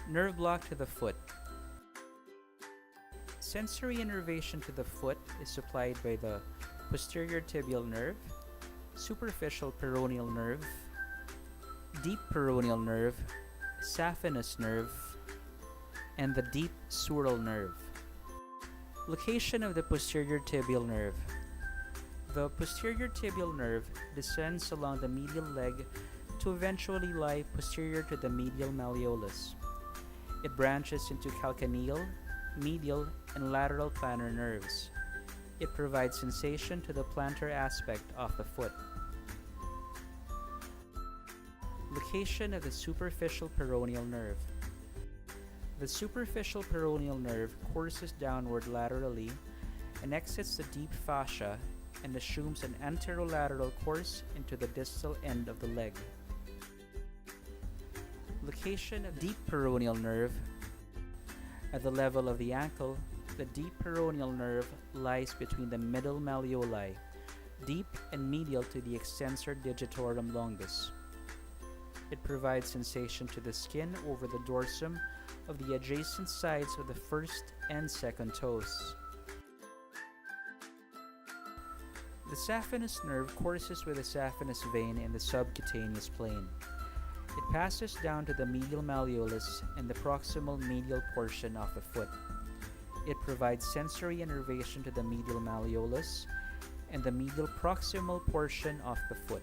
Nerve block to the foot. Sensory innervation to the foot is supplied by the posterior tibial nerve, superficial peroneal nerve, deep peroneal nerve, saphenous nerve, and the deep sortal nerve. Location of the posterior tibial nerve. The posterior tibial nerve descends along the medial leg to eventually lie posterior to the medial malleolus. It branches into calcaneal, medial, and lateral plantar nerves. It provides sensation to the plantar aspect of the foot. Location of the superficial peroneal nerve. The superficial peroneal nerve courses downward laterally and exits the deep fascia and assumes an anterolateral course into the distal end of the leg. Location of deep peroneal nerve. At the level of the ankle, the deep peroneal nerve lies between the middle malleoli, deep and medial to the extensor digitorum longus. It provides sensation to the skin over the dorsum of the adjacent sides of the first and second toes. The saphenous nerve courses with the saphenous vein in the subcutaneous plane. It passes down to the medial malleolus and the proximal medial portion of the foot. It provides sensory innervation to the medial malleolus and the medial proximal portion of the foot.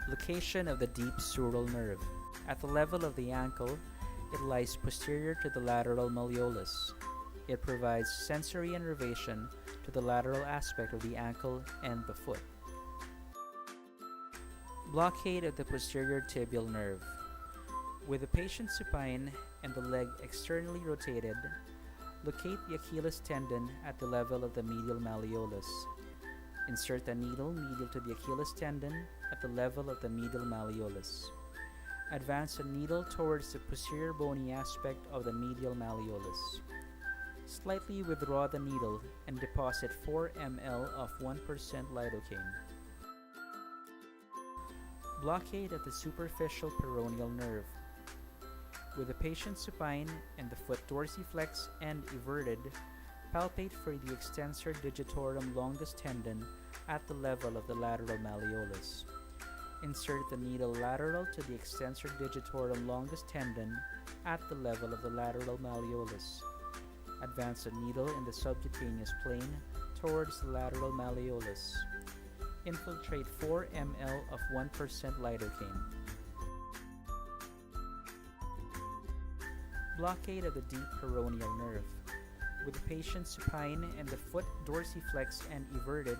Location of the deep sortal nerve. At the level of the ankle, it lies posterior to the lateral malleolus. It provides sensory innervation to the lateral aspect of the ankle and the foot. Blockade of the posterior tibial nerve. With the patient supine and the leg externally rotated, locate the Achilles tendon at the level of the medial malleolus. Insert a needle medial to the Achilles tendon at the level of the medial malleolus. Advance a needle towards the posterior bony aspect of the medial malleolus. Slightly withdraw the needle and deposit 4 ml of 1% lidocaine. Blockade of the superficial peroneal nerve. With the patient supine and the foot dorsiflex and everted, palpate for the extensor digitorum longus tendon at the level of the lateral malleolus. Insert the needle lateral to the extensor digitorum longus tendon at the level of the lateral malleolus. Advance the needle in the subcutaneous plane towards the lateral malleolus. Infiltrate 4 ml of 1% lidocaine. Blockade of the deep peroneal nerve. With the patient supine and the foot dorsiflex and everted,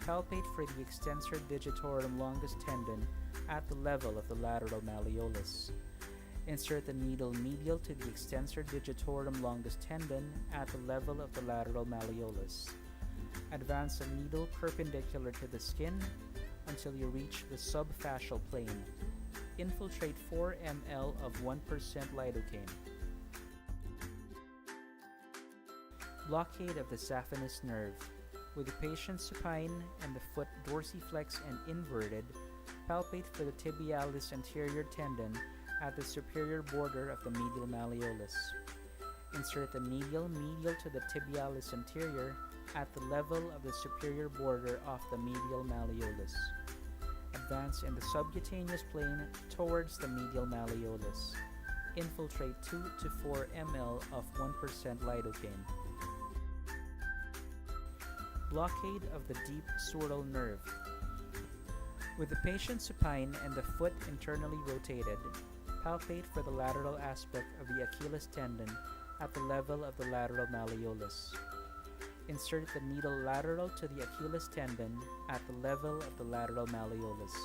palpate for the extensor digitorum longus tendon at the level of the lateral malleolus. Insert the needle medial to the extensor digitorum longus tendon at the level of the lateral malleolus. Advance the needle perpendicular to the skin until you reach the subfascial plane. Infiltrate 4 ml of 1% lidocaine. Blockade of the saphenous nerve. With the patient supine and the foot dorsiflex and inverted, palpate for the tibialis anterior tendon at the superior border of the medial malleolus. Insert the needle medial to the tibialis anterior at the level of the superior border of the medial malleolus. Advance in the subcutaneous plane towards the medial malleolus. Infiltrate 2 to 4 ml of 1% lidocaine. Blockade of the deep sortal nerve. With the patient supine and the foot internally rotated, palpate for the lateral aspect of the Achilles tendon at the level of the lateral malleolus. Insert the needle lateral to the Achilles tendon at the level of the lateral malleolus.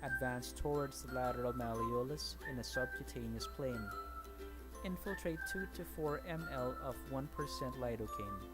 Advance towards the lateral malleolus in a subcutaneous plane. Infiltrate 2 to 4 ml of 1% lidocaine.